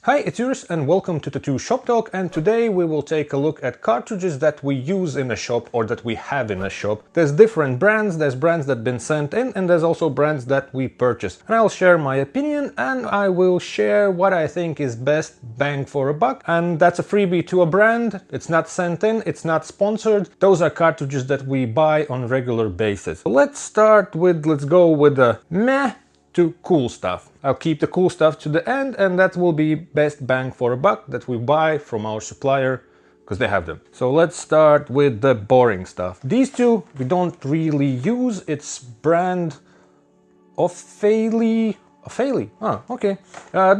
Hi, it's Juris and welcome to Tattoo Shop Talk, and today we will take a look at cartridges that we use in a shop or that we have in a shop. There's different brands, there's brands that have been sent in and there's also brands that we purchased. And I'll share my opinion and I will share what I think is best bang for a buck. And that's a freebie to a brand, it's not sent in, it's not sponsored. Those are cartridges that we buy on a regular basis. Let's go with the meh to cool stuff. I'll keep the cool stuff to the end and that will be best bang for a buck that we buy from our supplier because they have them. So let's start with the boring stuff. These two we don't really use. It's brand Offaly. Oh, okay.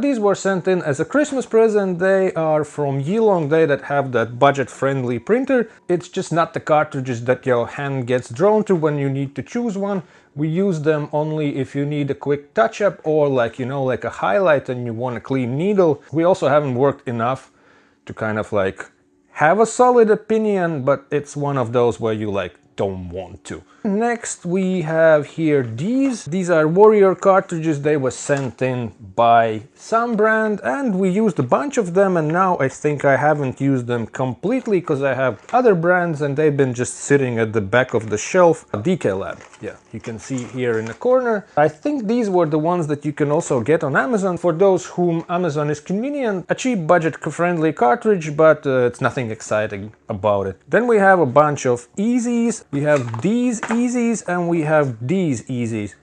These were sent in as a Christmas present. They are from Yilong. They that have that budget-friendly printer. It's just not the cartridges that your hand gets drawn to when you need to choose one. We use them only if you need a quick touch-up or like a highlight and you want a clean needle. We also haven't worked enough to kind of like have a solid opinion, but it's one of those where you like don't want to. Next we have here these are Warrior cartridges. They were sent in by some brand and we used a bunch of them, and now I think I haven't used them completely because I have other brands and they've been just sitting at the back of the shelf. A DK Lab, yeah, you can see here in the corner. I think these were the ones that you can also get on Amazon for those whom Amazon is convenient. A cheap budget-friendly cartridge, but it's nothing exciting about it. Then we have a bunch of Easies. We have these Easies and we have these Easies.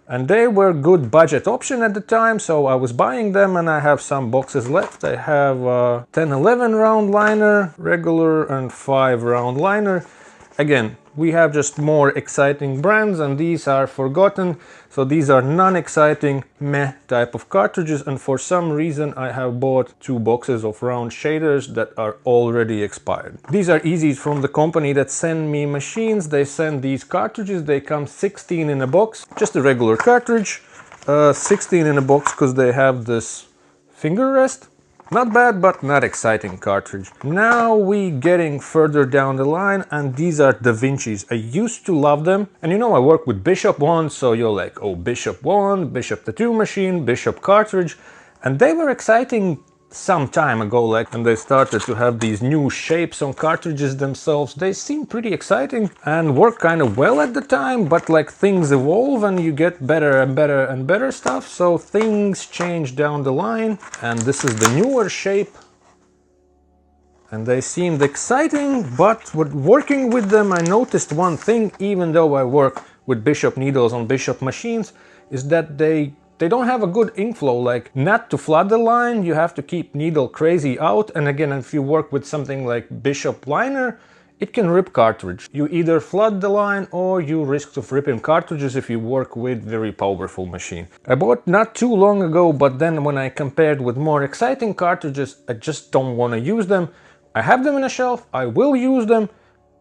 And they were good budget option at the time, so I was buying them and I have some boxes left. I have 10-11 round liner, regular and 5 round liner. Again, we have just more exciting brands and these are forgotten. So these are non-exciting meh type of cartridges, and for some reason I have bought 2 boxes of round shaders that are already expired. These are Easies from the company that send me machines. They send these cartridges. They come 16 in a box, just a regular cartridge. 16 in a box because they have this finger rest. Not bad, but not exciting cartridge. Now we getting further down the line, and these are Da Vinci's. I used to love them, and I work with Bishop ones, so you're like, oh, Bishop one, Bishop tattoo machine, Bishop cartridge, and they were exciting some time ago, like when they started to have these new shapes on cartridges themselves. They seem pretty exciting and work kind of well at the time, but like things evolve and you get better and better and better stuff, so things change down the line, and this is the newer shape and they seemed exciting. But with working with them I noticed one thing, even though I work with Bishop needles on Bishop machines, is that they don't have a good ink flow. Like, not to flood the line, you have to keep needle crazy out, and again, if you work with something like Bishop liner, it can rip cartridge. You either flood the line or you risk of ripping cartridges if you work with very powerful machine. I bought not too long ago, but then when I compared with more exciting cartridges, I just don't want to use them. I have them in a shelf, I will use them,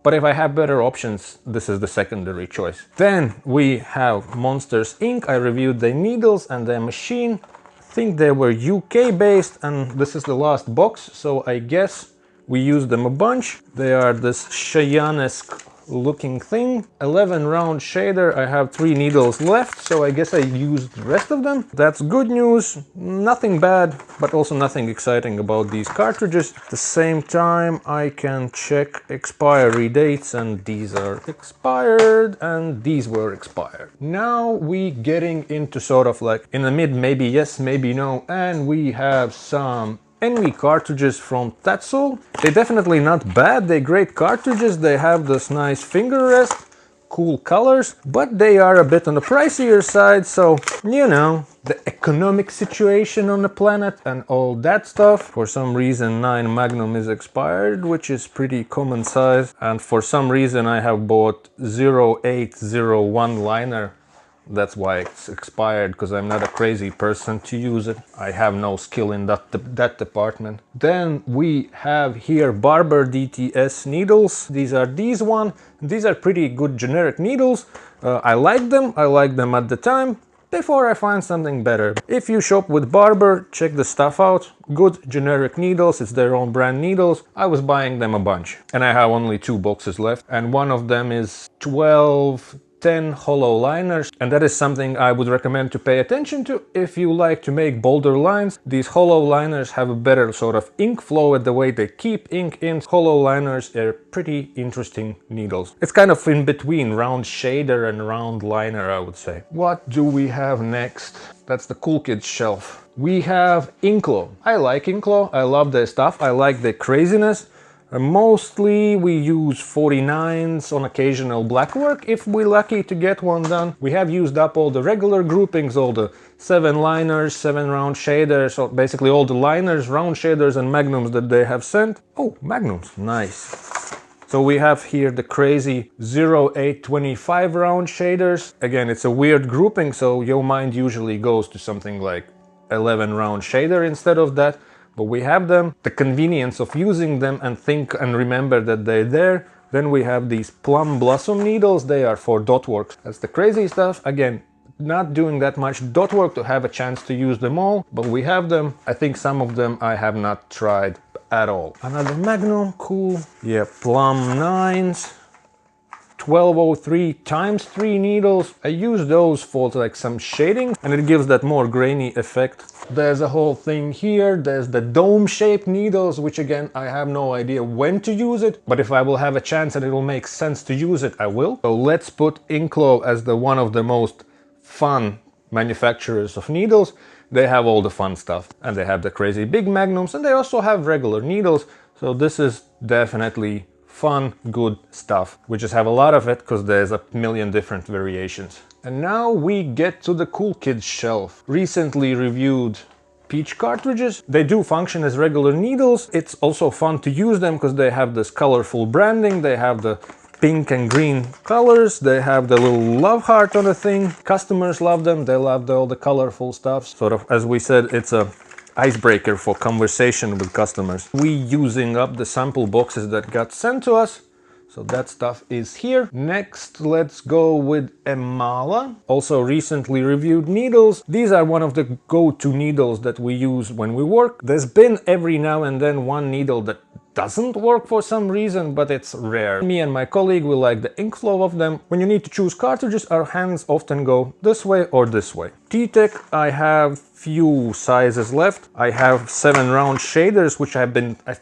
but if I have better options, this is the secondary choice. Then we have Monsters Ink. I reviewed their needles and their machine. I think they were UK based, and this is the last box, so I guess we used them a bunch. They are this Cheyenne-esque looking thing. 11 round shader. I have 3 needles left, so I guess I used the rest of them. That's good news. Nothing bad, but also nothing exciting about these cartridges. At the same time, I can check expiry dates, and these are expired and these were expired. Now we getting into sort of like in the mid, maybe yes, maybe no, and we have some Envy cartridges from TATTOOTALK. They're definitely not bad, they're great cartridges. They have this nice finger rest, cool colors, but they are a bit on the pricier side, so the economic situation on the planet and all that stuff. For some reason 9 Magnum is expired, which is pretty common size, and for some reason I have bought 0801 liner. That's why it's expired, because I'm not a crazy person to use it. I have no skill in that department. Then we have here Barber DTS needles. These are these one. These are pretty good generic needles. I like them. I liked them at the time, before I find something better. If you shop with Barber, check the stuff out. Good generic needles, it's their own brand needles. I was buying them a bunch. And I have only 2 boxes left. And one of them is 12 10 hollow liners, and that is something I would recommend to pay attention to if you like to make bolder lines. These hollow liners have a better sort of ink flow at the way they keep ink in. Hollow liners are pretty interesting needles. It's kind of in between round shader and round liner, I would say. What do we have next? That's the cool kids shelf. We have Inkclaw. I like Inkclaw, I love their stuff, I like their craziness. Mostly we use 49s, on occasional black work if we're lucky to get one done. We have used up all the regular groupings, all the 7 liners, 7 round shaders, so basically all the liners, round shaders and magnums that they have sent. Oh, magnums, nice. So we have here the crazy 0825 round shaders. Again, it's a weird grouping, so your mind usually goes to something like 11 round shader instead of that. But we have them, the convenience of using them and think and remember that they're there. Then we have these plum blossom needles, they are for dot work. That's the crazy stuff. Again, not doing that much dot work to have a chance to use them all, but we have them. I think some of them I have not tried at all. Another magnum, cool. Yeah, plum 9s. 1203 times 3 needles. I use those for like some shading and it gives that more grainy effect. There's a whole thing here. There's the dome shaped needles, which again, I have no idea when to use it, but if I will have a chance and it will make sense to use it, I will. So let's put Inkclaw as the one of the most fun manufacturers of needles. They have all the fun stuff and they have the crazy big magnums and they also have regular needles. So this is definitely fun, good stuff. We just have a lot of it because there's a million different variations. And now we get to the cool kids shelf. Recently reviewed peach cartridges. They do function as regular needles. It's also fun to use them because they have this colorful branding. They have the pink and green colors. They have the little love heart on the thing. Customers love them. They love all the colorful stuff. Sort of, as we said, it's a icebreaker for conversation with customers. We using up the sample boxes that got sent to us, so that stuff is here. Next, let's go with Emalla, also recently reviewed needles. These are one of the go-to needles that we use when we work. There's been every now and then one needle that doesn't work for some reason, but it's rare. Me and my colleague, we like the ink flow of them. When you need to choose cartridges, our hands often go this way or this way. T-Tech, I have few sizes left. I have 7 round shaders, which I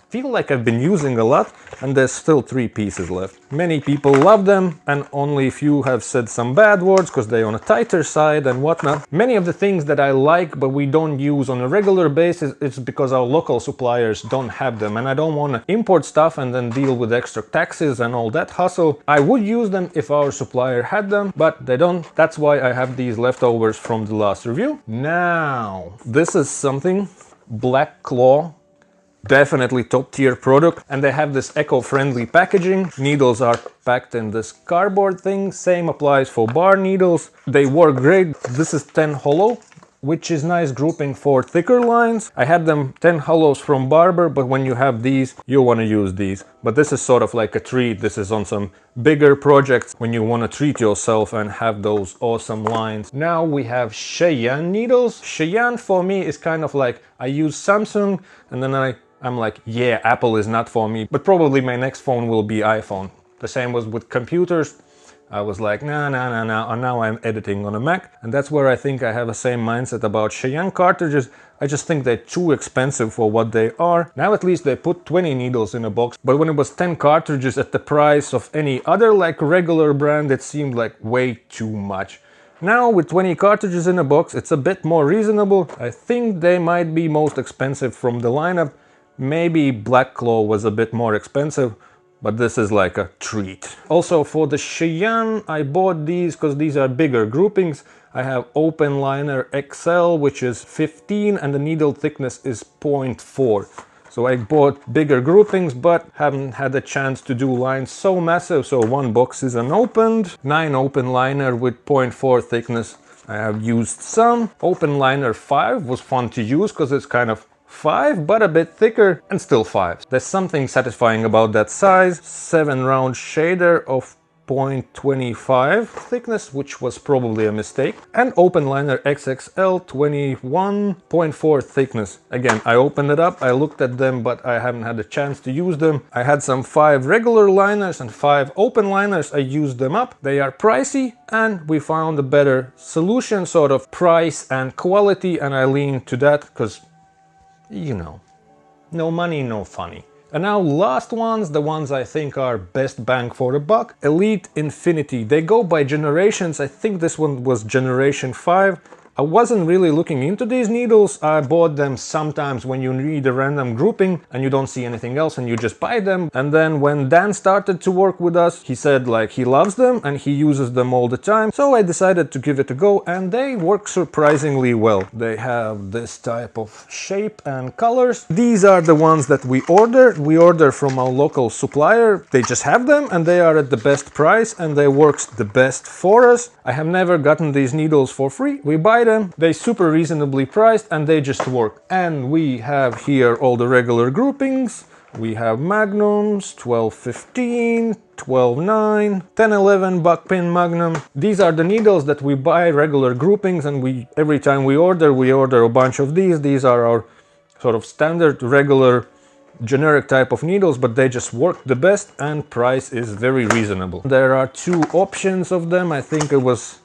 feel like I've been using a lot, and there's still 3 pieces left. Many people love them, and only a few have said some bad words because they're on a tighter side and whatnot. Many of the things that I like but we don't use on a regular basis, it's because our local suppliers don't have them, and I don't want to import stuff and then deal with extra taxes and all that hustle. I would use them if our supplier had them, but they don't. That's why I have these leftovers from the last review. Now, this is something, Black Claw, definitely top tier product, and they have this eco-friendly packaging. Needles are packed in this cardboard thing. Same applies for bar needles. They work great. This is 10 hollow, which is nice grouping for thicker lines. I had them 10 hollows from Barber, but when you have these, you want to use these. But this is sort of like a treat. This is on some bigger projects when you want to treat yourself and have those awesome lines. Now we have Cheyenne needles. Cheyenne for me is kind of like, I use Samsung and then I'm like, yeah, Apple is not for me, but probably my next phone will be iPhone. The same was with computers. I was like, nah, and now I'm editing on a Mac, and that's where I think I have the same mindset about Cheyenne cartridges. I just think they're too expensive for what they are. Now at least they put 20 needles in a box, but when it was 10 cartridges at the price of any other like regular brand, it seemed like way too much. Now with 20 cartridges in a box, it's a bit more reasonable. I think they might be most expensive from the lineup. Maybe Black Claw was a bit more expensive, but this is like a treat. Also for the Cheyenne, I bought these because these are bigger groupings. I have open liner XL, which is 15, and the needle thickness is 0.4. So I bought bigger groupings, but haven't had a chance to do lines so massive. So one box is unopened, 9 open liner with 0.4 thickness. I have used some. Open liner 5 was fun to use because it's kind of 5, but a bit thicker and still 5. There's something satisfying about that size. 7 round shader of 0.25 thickness, which was probably a mistake, and open liner XXL 21.4 thickness. Again, I opened it up, I looked at them, but I haven't had a chance to use them. I had some 5 regular liners and 5 open liners. I used them up. They are pricey, and we found a better solution, sort of price and quality, and I leaned to that because, you know, no money, no funny. And now last ones, the ones I think are best bang for the buck. Elite Infinity. They go by generations. I think this one was generation 5. I wasn't really looking into these needles. I bought them sometimes when you need a random grouping and you don't see anything else and you just buy them. And then when Dan started to work with us, he said like he loves them and he uses them all the time. So I decided to give it a go, and they work surprisingly well. They have this type of shape and colors. These are the ones that we ordered. We order from our local supplier. They just have them and they are at the best price and they works the best for us. I have never gotten these needles for free. We buy them, they super reasonably priced and they just work. And we have here all the regular groupings. We have magnums, 12-15, 12-9, 10-11 buck pin magnum. These are the needles that we buy, regular groupings, and every time we order a bunch of these. These are our sort of standard regular generic type of needles, but they just work the best and price is very reasonable. There are 2 options of them. I think it was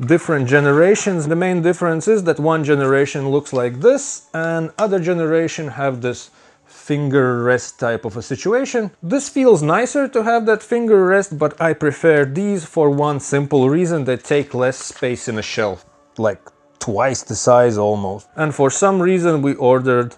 different generations. The main difference is that one generation looks like this and other generation have this finger rest type of a situation. This feels nicer to have that finger rest, but I prefer these for one simple reason: they take less space in a shelf, like twice the size almost. And for some reason we ordered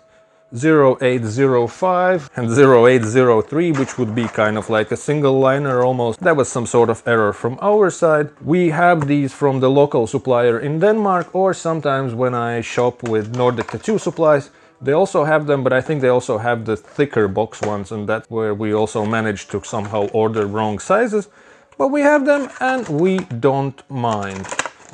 0805 and 0803, which would be kind of like a single liner almost. That was some sort of error from our side. We have these from the local supplier in Denmark, or sometimes when I shop with Nordic Tattoo Supplies, they also have them, but I think they also have the thicker box ones, and that's where we also managed to somehow order wrong sizes. But we have them and we don't mind.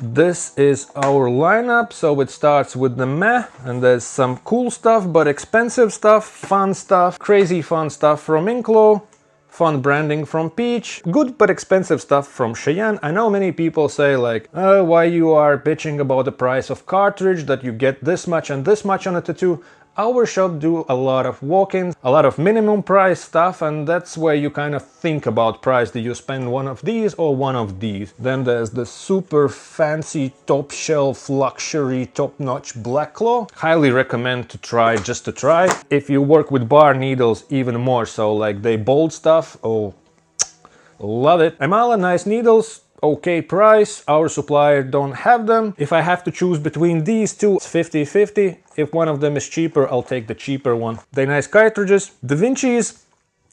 This is our lineup, so it starts with the meh, and there's some cool stuff but expensive stuff, fun stuff, crazy fun stuff from Inkclaw, fun branding from Peach, good but expensive stuff from Cheyenne. I know many people say like, oh, why you are bitching about the price of Cartridge, that you get this much and this much on a tattoo. Our shop do a lot of walk-ins, a lot of minimum price stuff, and that's where you kind of think about price. Do you spend one of these or one of these? Then there's the super fancy top shelf luxury top-notch black claw. Highly recommend to try, just to try. If you work with bar needles, even more so, like they bold stuff, oh, love it. Emalla nice needles. Okay price, our supplier don't have them. If I have to choose between these two, it's 50-50. If one of them is cheaper, I'll take the cheaper one. They nice cartridges. Da Vinci's,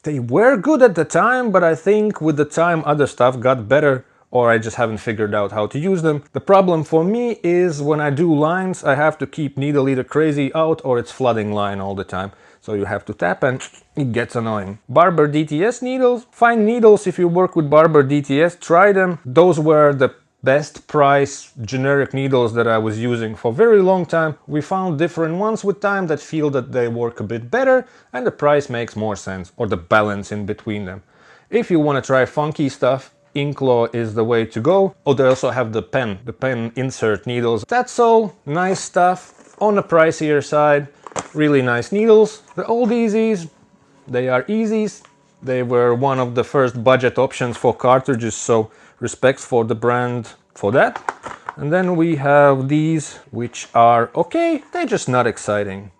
they were good at the time, but I think with the time other stuff got better, or I just haven't figured out how to use them. The problem for me is when I do lines, I have to keep needle either crazy out or it's flooding line all the time. So you have to tap and it gets annoying. Barber DTS needles. Fine needles if you work with Barber DTS, try them. Those were the best price generic needles that I was using for a very long time. We found different ones with time that feel that they work a bit better and the price makes more sense, or the balance in between them. If you want to try funky stuff, Inkclaw is the way to go. Oh, they also have the pen insert needles. That's all nice stuff on the pricier side. Really nice needles. The old Easies, they are Easies. They were one of the first budget options for cartridges, so respects for the brand for that. And then we have these, which are okay, they're just not exciting.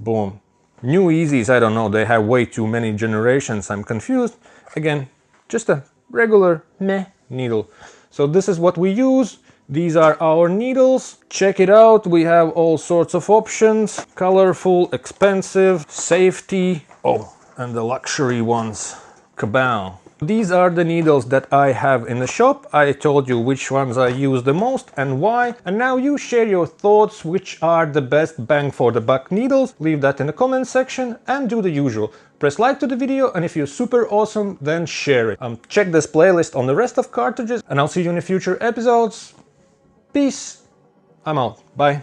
Boom. New Easies, I don't know, they have way too many generations, I'm confused. Again, just a regular meh needle. So this is what we use. These are our needles. Check it out. We have all sorts of options. Colorful, expensive, safety. Oh, and the luxury ones. Kabow. These are the needles that I have in the shop. I told you which ones I use the most and why. And now you share your thoughts, which are the best bang for the buck needles. Leave that in the comment section and do the usual. Press like to the video, and if you're super awesome, then share it. Check this playlist on the rest of cartridges, and I'll see you in the future episodes. Peace. I'm out. Bye.